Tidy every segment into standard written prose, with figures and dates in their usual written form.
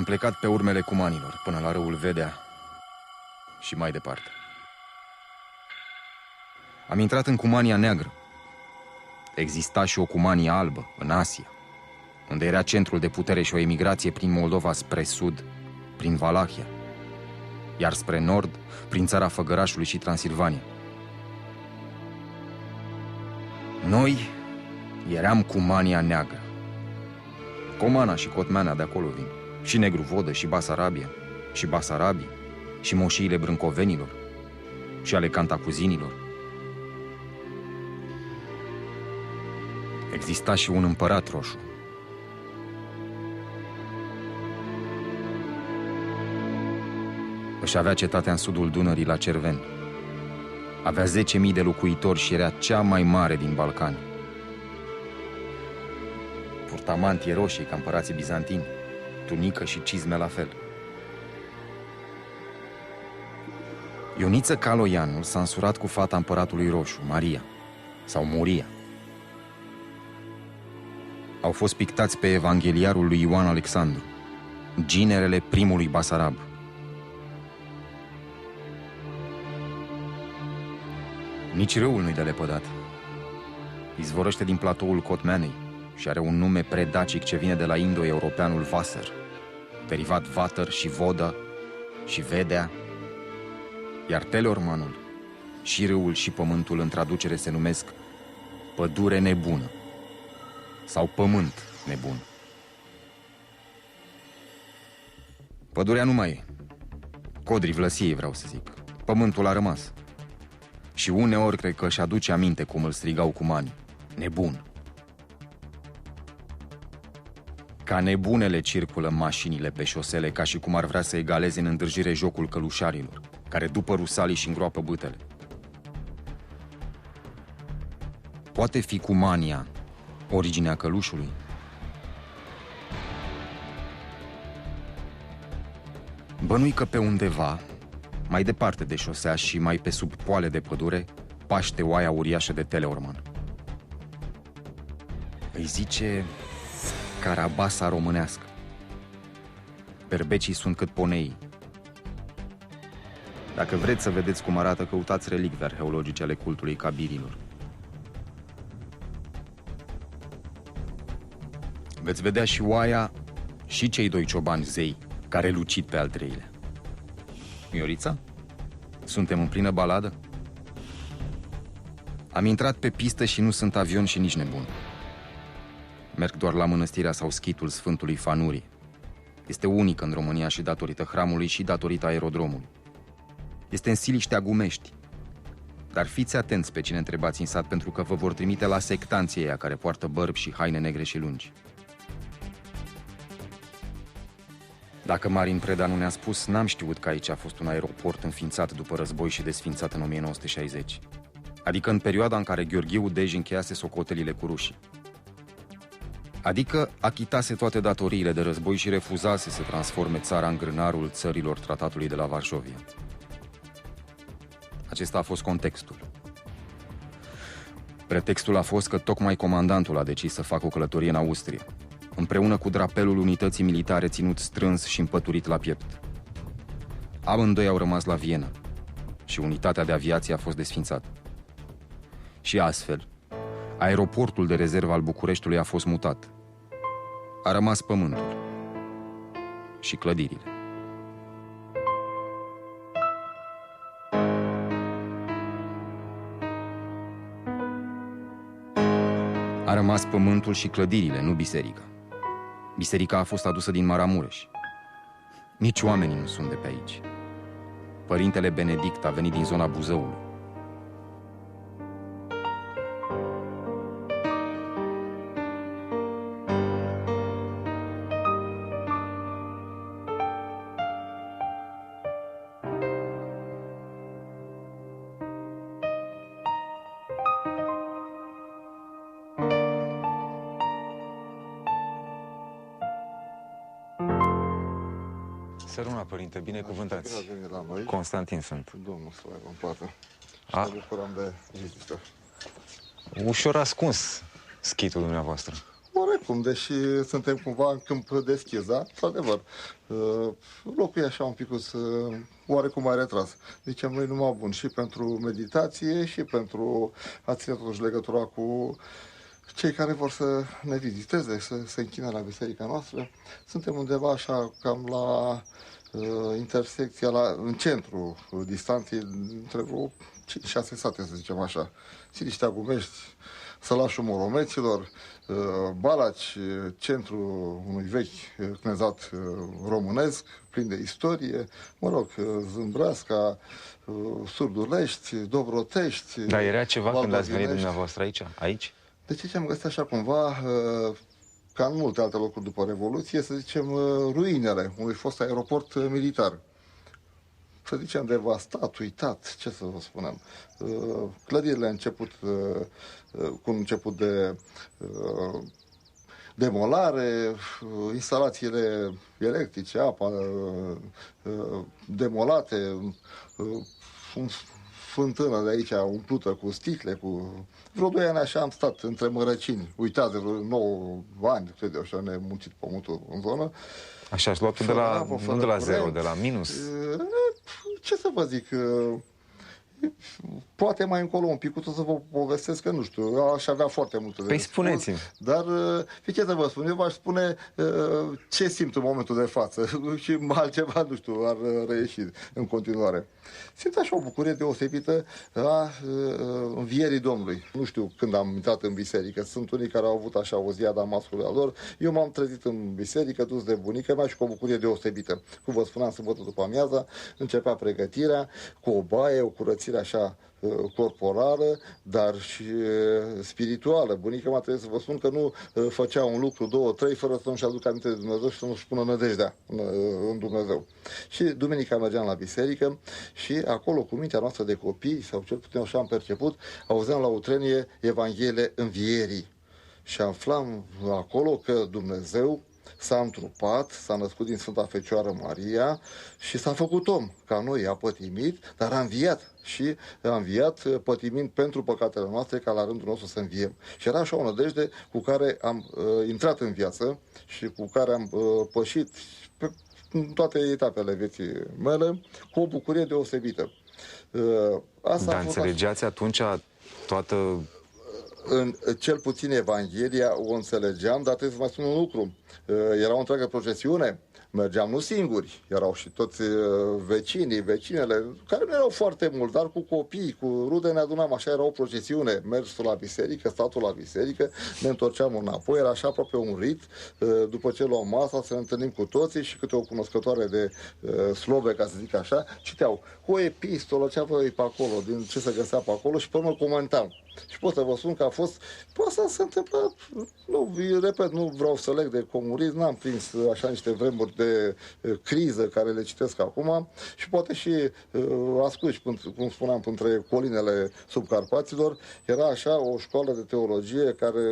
plecat pe urmele cumanilor, până la râul Vedea și mai departe. Am intrat în Cumania Neagră. Exista și o Cumania Albă, în Asia, unde era centrul de putere și o emigrație prin Moldova spre sud, prin Valahia, iar spre nord, prin țara Făgărașului și Transilvania. Noi eram Cumania Neagră. Comana și Cotmeana de acolo vin, și Negru Vodă, și Basarabia, și Basarabii, și moșiile brâncovenilor, și ale cantacuzinilor. Exista și un împărat roșu. Își avea cetatea în sudul Dunării, la Cerveni. Avea 10.000 de locuitori și era cea mai mare din Balcani. Purta mantie roșie ca împărații bizantini, tunică și cizme la fel. Ioniță Caloianul s-a însurat cu fata împăratului roșu, Maria, sau Moria. Au fost pictați pe evangheliarul lui Ioan Alexandru, ginerele primului Basarab. Nici râul nu-i de lepădat. Izvorăște din platoul Cotmeanei și are un nume predacic ce vine de la indo-europeanul Vaser, derivat Vater și Vodă și Vedea, iar Teleormanul, și râul și pământul în traducere se numesc pădure nebună sau pământ nebun. Pădurea nu mai e. Codrii Vlăsiei, vreau să zic. Pământul a rămas. Și uneori cred că își aduce aminte cum îl strigau cumanii. Nebun. Ca nebunele circulă mașinile pe șosele, ca și cum ar vrea să egaleze în îndrăgire jocul călușarilor, care după rusalii și îngroapă bâtele. Poate fi Cumania originea călușului? Bănui că pe undeva, mai departe de șosea și mai pe sub poale de pădure, paște oaia uriașă de Teleorman. Îi zice carabasa românească. Berbecii sunt cât poneii. Dacă vreți să vedeți cum arată, căutați relicve arheologice ale cultului cabirilor. Veți vedea și oaia și cei doi ciobani zei care lucid pe al treilea. Miorița? Suntem în plină baladă? Am intrat pe pistă și nu sunt avion și nici nebun. Merg doar la mănăstirea sau schitul Sfântului Fanurii. Este unică în România și datorită hramului și datorită aerodromului. Este în Siliștea Gumești. Dar fiți atenți pe cine întrebați în sat, pentru că vă vor trimite la sectanții aia care poartă bărbi și haine negre și lungi. Dacă Marin Preda nu ne-a spus, n-am știut că aici a fost un aeroport înființat după război și desființat în 1960. Adică în perioada în care Gheorghiu Dej încheiase socotelile cu rușii. Adică achitase toate datoriile de război și refuzase să transforme țara în grânarul țărilor tratatului de la Varșovia. Acesta a fost contextul. Pretextul a fost că tocmai comandantul a decis să facă o călătorie în Austria, împreună cu drapelul unității militare ținut strâns și împăturit la piept. Amândoi au rămas la Viena și unitatea de aviație a fost desființată. Și astfel, aeroportul de rezervă al Bucureștiului a fost mutat. A rămas pământul și clădirile. A rămas pământul și clădirile, nu biserica. Biserica a fost adusă din Maramureș. Nici oamenii nu sunt de pe aici. Părintele Benedict a venit din zona Buzăului. Săruna, părinte, binecuvântați. Bine ați venit la noi. Constantin sunt. Domnul să vă poată. A? Ne bucurăm de vizită. Ușor ascuns schitul dumneavoastră. Oarecum, deși suntem cumva în câmp deschis, da? Într-adevăr, locul e așa un pic oarecum mai retras. Zicem noi numai bun și pentru meditație și pentru a ține totuși legătura cu cei care vor să ne viziteze, să se închine la biserica noastră. Suntem undeva așa cam la intersecția, în centru distanței între vreo 6 sate, să zicem așa. Siliștea Gumești, Sălașul Moromeților, Balaci, centru unui vechi cnezat românesc, plin de istorie, mă rog, Zâmbreasca, Surdulești, Dobrotești. Dar era ceva când ați venit dumneavoastră aici? Deci am găsit așa cumva, ca în multe alte locuri după Revoluție, să zicem, ruinele unui fost aeroport militar. Să zicem, devastat, uitat, ce să vă spunem. Clădirile început, cu un început de demolare, instalațiile electrice, apa demolate, fântână de aici umplută cu sticle, cu... Vreo 2 ani așa am stat între mărăcini, uitați, de vreo 9 ani, cred eu, așa ne-am muncit pământul în zonă. Așa, ați luat nu de la zero, de la minus? Ce să vă zic... Poate mai încolo un pic, o să vă povestesc că nu știu, aș avea foarte multe de Păi spuneți-mi. Dar, ce să vă spun, eu v-aș spune ce simt în momentul de față și altceva, nu știu, ar reieși în continuare. Simt așa o bucurie deosebită a învierii Domnului. Nu știu când am intrat în biserică, sunt unii care au avut așa o zi a Damascului a lor. Eu m-am trezit în biserică, dus de bunica mea și cu o bucurie deosebită. Cum vă spuneam, sâmbătă după amiaza, începea pregătirea cu o baie, o curățire așa corporală, dar și spirituală. Bunica mea, trebuie să vă spun că nu făcea un lucru, 2, 3, fără să nu-și aducă aminte de Dumnezeu și să nu-și pună nădejdea în Dumnezeu. Și duminica mergeam la biserică și acolo, cu mintea noastră de copii, sau cel puțin așa am perceput, auzeam la utrenie Evanghelie învierii. Și aflam acolo că Dumnezeu s-a întrupat, s-a născut din Sfânta Fecioară Maria și s-a făcut om. Ca noi a pătimit, dar a înviat. Și a înviat pătimind pentru păcatele noastre, ca la rândul nostru să înviem. Și era așa o nădejde cu care am intrat în viață și cu care am pășit în toate etapele vieții mele, cu o bucurie deosebită. Dar înțelegeați atunci toată... Cel puțin Evanghelia o înțelegeam, dar trebuie să mai spun un lucru. Era o întreagă procesiune, mergeam nu singuri, erau și toți vecinii, vecinele, care nu erau foarte mulți, dar cu copii, cu rude ne adunam, așa era o procesiune, mersul la biserică, statul la biserică, ne întorceam înapoi, era așa aproape un rit, după ce luam masa, să ne întâlnim cu toții și câte o cunoscătoare de slobe, ca să zic așa, citeau o epistolă, ce avea pe acolo, din ce se găsea pe acolo și pe urmă comentam. Și pot să vă spun că a fost, asta s-a întâmplat, nu, repet, nu vreau să leg de comunism, n-am prins așa niște vremuri de criză care le citesc acum și poate și asculți, cum spuneam, între colinele subcarpaților, era așa o școală de teologie care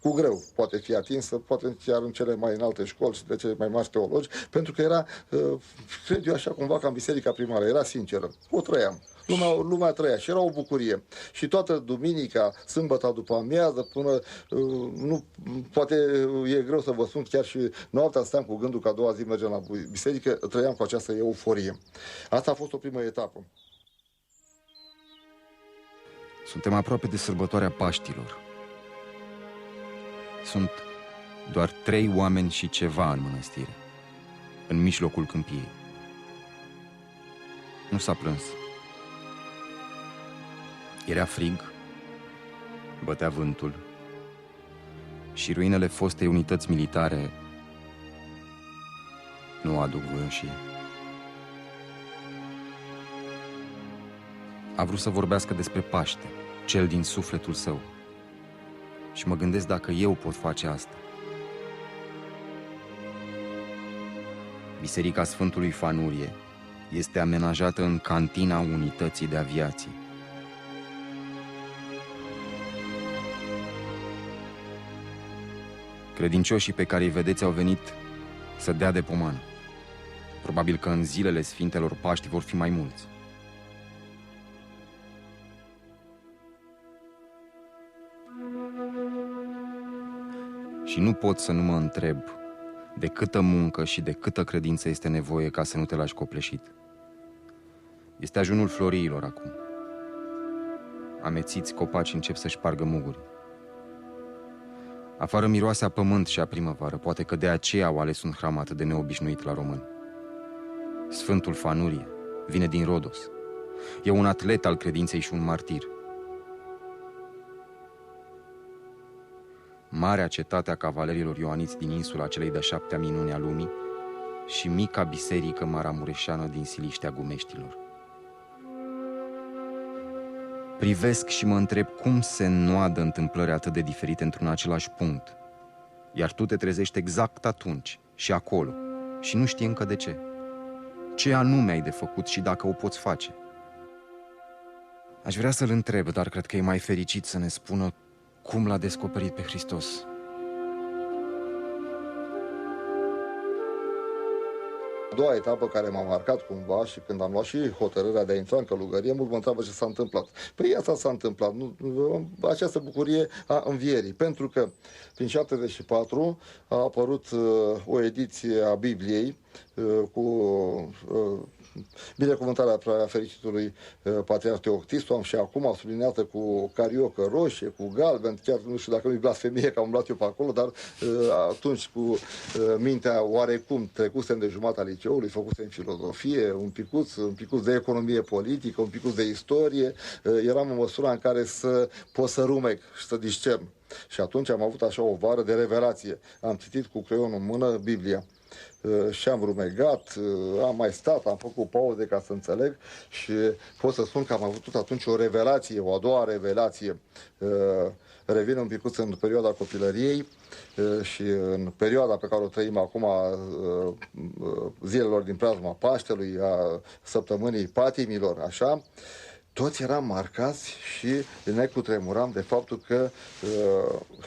cu greu poate fi atinsă, poate chiar în cele mai înalte școli și de cele mai mari teologi, pentru că era, cred eu așa cumva ca în biserica primară, era sinceră, o trăiam. Lumea trăia și era o bucurie. Și toată duminica, sâmbăta după amiază, până, poate e greu să vă spun, chiar și noaptea stăteam cu gândul că a doua zi mergem la biserică, trăiam cu această euforie. Asta a fost o primă etapă. Suntem aproape de sărbătoarea Paștilor. Sunt doar 3 oameni și ceva în mănăstire, în mijlocul câmpiei. Nu s-a plâns. Era frig, bătea vântul și ruinele fostei unități militare nu aduc voioșie. A vrut să vorbească despre Paște, cel din sufletul său. Și mă gândesc dacă eu pot face asta. Biserica Sfântului Fanurie este amenajată în cantina unității de aviație. Credincioșii pe care îi vedeți au venit să dea de pomană. Probabil că în zilele Sfintelor Paști vor fi mai mulți. Și nu pot să nu mă întreb de câtă muncă și de câtă credință este nevoie ca să nu te lași copleșit. Este ajunul floriilor acum. Amețiți copaci încep să șpargă muguri. Afară miroase a pământ și a primăvară, poate că de aceea au ales un hram atât de neobișnuit la români. Sfântul Fanurie vine din Rodos. E un atlet al credinței și un martir. Marea cetate a cavalerilor ioaniți din insula celei de 7-a minune a lumii și mica biserică maramureșeană din Siliștea Gumeștilor. Privesc și mă întreb cum se înnoadă întâmplări atât de diferite într-un același punct, iar tu te trezești exact atunci și acolo și nu știi încă de ce. Ce anume ai de făcut și dacă o poți face. Aș vrea să-l întreb, dar cred că e mai fericit să ne spună cum l-a descoperit pe Hristos. A doua etapă care m-a marcat cumva și când am luat și hotărârea de a intra în călugărie, mult mă întreabă ce s-a întâmplat. Păi asta s-a întâmplat, această bucurie a învierii, pentru că prin 74 a apărut o ediție a Bibliei cu binecuvântarea prea fericitului Patriarh Teoctistul, am și acum subliniată cu cariocă roșie, cu galben, chiar nu știu dacă nu-i blasfemie că am umblat eu pe acolo, dar atunci cu mintea oarecum trecusem de jumătatea liceului, făcusem filozofie, un picuț de economie politică, un picuț de istorie, eram în măsura în care să pot să rumec și să discern. Și atunci am avut așa o vară de revelație. Am citit cu creionul în mână Biblia. Și am rumegat, am mai stat, am făcut pauze ca să înțeleg și pot să spun că am avut atunci o revelație, o a doua revelație. Revin un picuț în perioada copilăriei și în perioada pe care o trăim acum, zilelor din preajma Paștelui, a săptămânii patimilor, așa, toți eram marcați și ne cutremuram de faptul că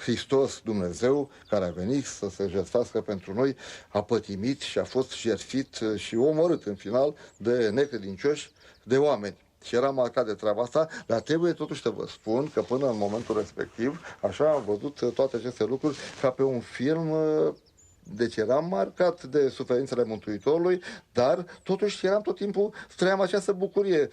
Hristos, Dumnezeu, care a venit să se jertfească pentru noi, a pătimit și a fost jertfit și omorât în final de necredincioși, de oameni. Și eram marcat de treaba asta, dar trebuie totuși să vă spun că până în momentul respectiv, așa am văzut toate aceste lucruri ca pe un film. Deci eram marcat de suferințele Mântuitorului, dar totuși eram tot timpul, trăiam această bucurie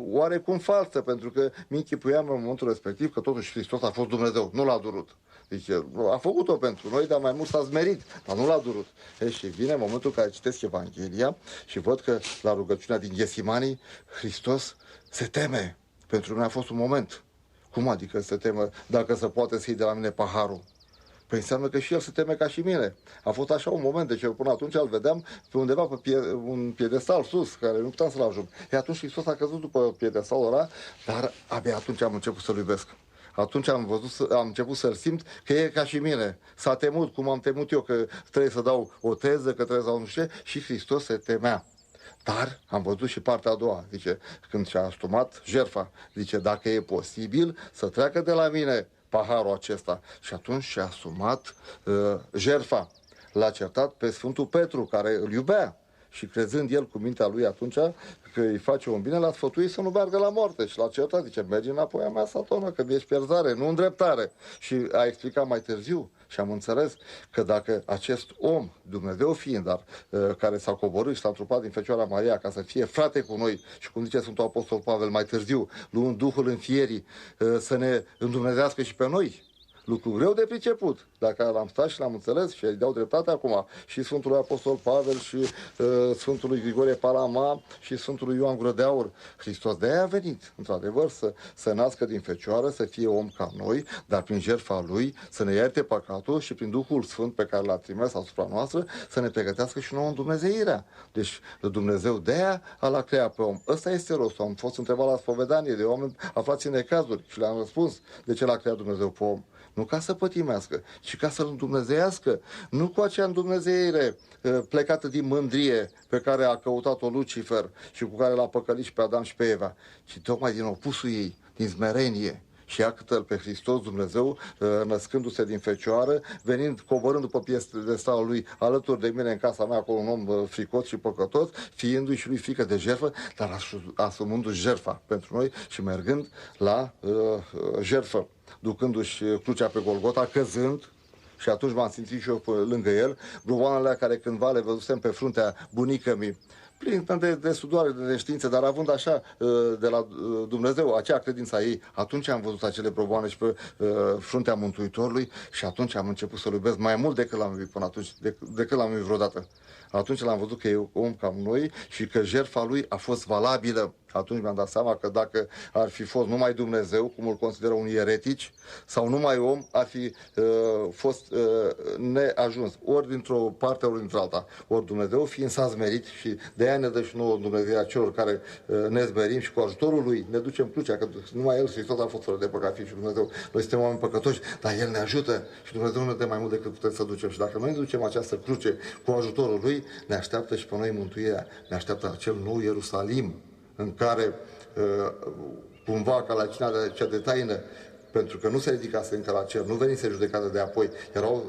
oarecum falsă, pentru că mi închipuiam în momentul respectiv că totuși Hristos a fost Dumnezeu, nu l-a durut. Deci a făcut-o pentru noi, dar mai mult s-a zmerit, dar nu l-a durut. Și vine momentul în care citesc Evanghelia și văd că la rugăciunea din Ghesimani, Hristos se teme. Pentru noi a fost un moment. Cum adică se teme dacă se poate să iei de la mine paharul? Păi înseamnă că și el se teme ca și mine. A fost așa un moment, deci eu până atunci îl vedeam pe undeva pe un piedestal sus, care nu puteam să-l ajung. E atunci Hristos a căzut după piedestalul ăla, dar abia atunci am început să-L iubesc. Atunci am început să-L simt că e ca și mine. S-a temut, cum am temut eu, că trebuie să dau o teză, că trebuie să dau nu știu ce, și Hristos se temea. Dar am văzut și partea a doua, zice, când și-a asumat jertfa, zice, dacă e posibil să treacă de la mine paharul acesta. Și atunci și-a asumat jertfa. L-a certat pe Sfântul Petru, care îl iubea. Și crezând el cu mintea lui atunci că îi face un bine, l-a sfătuit să nu meargă la moarte. Și l-a certat, zice, mergi înapoi a mea, Satană, că mi-ești pierzare, nu îndreptare. Și a explicat mai târziu și am înțeles că dacă acest om, Dumnezeu fiind, dar care s-a coborât și s-a întrupat din Fecioara Maria ca să fie frate cu noi și cum zice Sfântul Apostol Pavel mai târziu, luând Duhul înfierii, să ne îndumnezească și pe noi, lucru greu de priceput. Dacă l-am stat și l-am înțeles și îi dau dreptate acum și Sfântului Apostol Pavel și Sfântului Grigorie Palama și Sfântului Ioan Gură de Aur. Hristos de aia a venit, într-adevăr, să nască din Fecioară, să fie om ca noi, dar prin jertfa Lui să ne ierte păcatul și prin Duhul Sfânt pe care l-a trimis asupra noastră să ne pregătească și nouă Dumnezeirea. Deci Dumnezeu de aia l-a creat pe om. Ăsta este rostul. Am fost întrebat la spovedanie de oameni aflați în necazuri și le-am răspuns de ce l-a creat Dumnezeu pe om. Nu ca să pătimească, ci ca să-L îndumnezeiască. Nu cu acea îndumnezeire plecată din mândrie pe care a căutat-o Lucifer și cu care l-a păcălit și pe Adam și pe Eva, ci tocmai din opusul ei, din smerenie. Și iată-L pe Hristos Dumnezeu, născându-se din Fecioară, venind, coborând după piedestalul Lui alături de mine în casa mea, acolo un om fricot și păcătos, fiindu-i și lui frică de jertfă, dar asumându-și jertfa pentru noi și mergând la jertfă, ducându-și crucea pe Golgota, căzând Și atunci m-am simțit și eu lângă el. Bruvoanele care cândva le văzusem pe fruntea bunicămii, plin de sudoare, de neștiință, dar având așa de la Dumnezeu acea credință a ei, atunci am văzut acele broboane și pe fruntea Mântuitorului și atunci am început să-L iubesc mai mult decât l-am iubit până atunci, decât l-am iubit vreodată. Atunci l-am văzut că e om ca noi și că jertfa lui a fost valabilă. Atunci mi-am dat seama că dacă ar fi fost numai Dumnezeu, cum îl consideră unii eretici, sau numai om, ar fi fost neajuns. Ori dintr-o parte, ori dintr-alta. Ori Dumnezeu, fiind s-a zmerit și de aia ne dă și nouă Dumnezeu celor care ne zmerim și cu ajutorul lui ne ducem crucea, că numai El Hristos a fost fără de păcat, fi și Dumnezeu. Noi suntem oameni păcătoși, dar El ne ajută și Dumnezeu ne dă mai mult decât putem să ducem. Și dacă noi ne ducem această cruce cu ajutorul lui, ne așteaptă și pe noi mântuirea. Ne așteaptă acel nou Ierusalim, în care cumva ca la cina cea de taină, pentru că nu se ridicase încă la cer, nu venise judecată de apoi, erau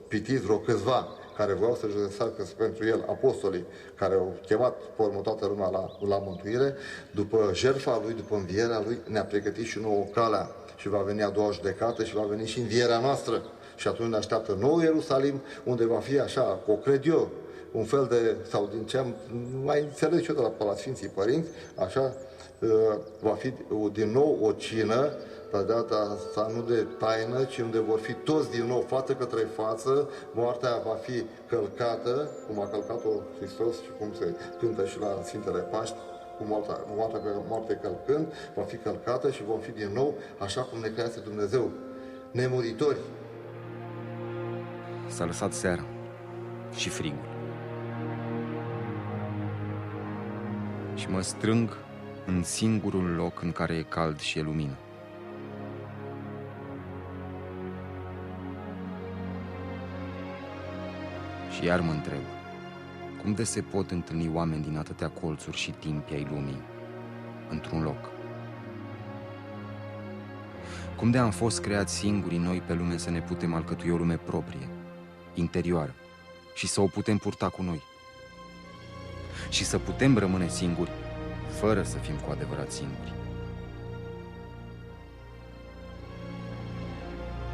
pitiți vreo câțiva care voiau să județească pentru el, apostolii, care au chemat pe urmă toată lumea la mântuire. După jertfa lui, după învierea lui, ne-a pregătit și nouă calea și va veni a doua judecată și va veni și învierea noastră. Și atunci ne așteaptă nou Ierusalim, unde va fi așa, o cred eu, un fel de, sau din ce am mai înțeles și eu de la Sfinții Părinți, așa, va fi din nou o cină, dar de data asta nu de taină, ci unde vor fi toți din nou, față către față, moartea va fi călcată, cum a călcat-o Hristos și cum se cântă și la Sfintele Paști, cu moarte călcând, va fi călcată și vom fi din nou, așa cum ne crease Dumnezeu, nemuritori. S-a lăsat seara și frigul. Și mă strâng în singurul loc în care e cald și e lumină. Și iar mă întreb, cum de se pot întâlni oameni din atâtea colțuri și timpi ai lumii într-un loc? Cum de am fost creați singurii noi pe lume să ne putem alcătui o lume proprie, interioară, și să o putem purta cu noi? Și să putem rămâne singuri, fără să fim cu adevărat singuri.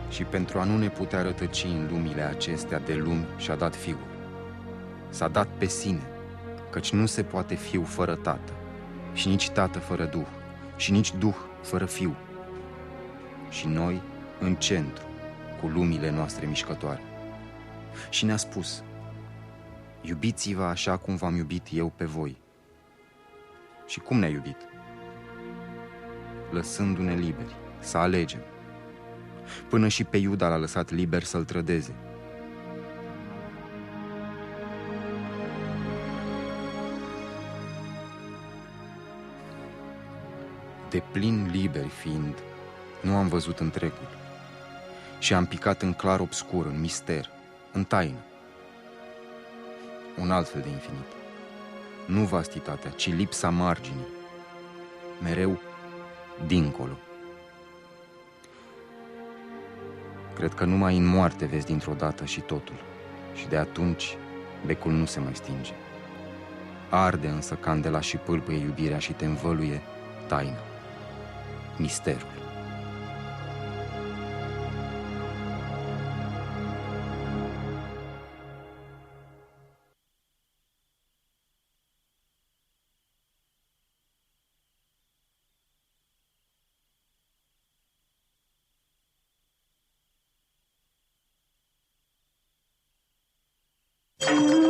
Și pentru a nu ne putea rătăci în lumile acestea de lumi și-a dat Fiul. S-a dat pe sine, căci nu se poate Fiu fără Tată, și nici Tată fără Duh, și nici Duh fără Fiu. Și noi în centru, cu lumile noastre mișcătoare. Și ne-a spus: iubiți-vă așa cum v-am iubit eu pe voi. Și cum ne-a iubit? Lăsându-ne liberi, să alegem. Până și pe Iuda l-a lăsat liber să-l trădeze. De plin liberi fiind, nu am văzut întregul și am picat în clar obscur, în mister, în taină. Un alt fel de infinit. Nu vastitatea, ci lipsa marginii. Mereu dincolo. Cred că numai în moarte vezi dintr-o dată și totul. Și de atunci becul nu se mai stinge. Arde însă candela și pâlpâie iubirea și te învăluie taina, misterul. Thank you.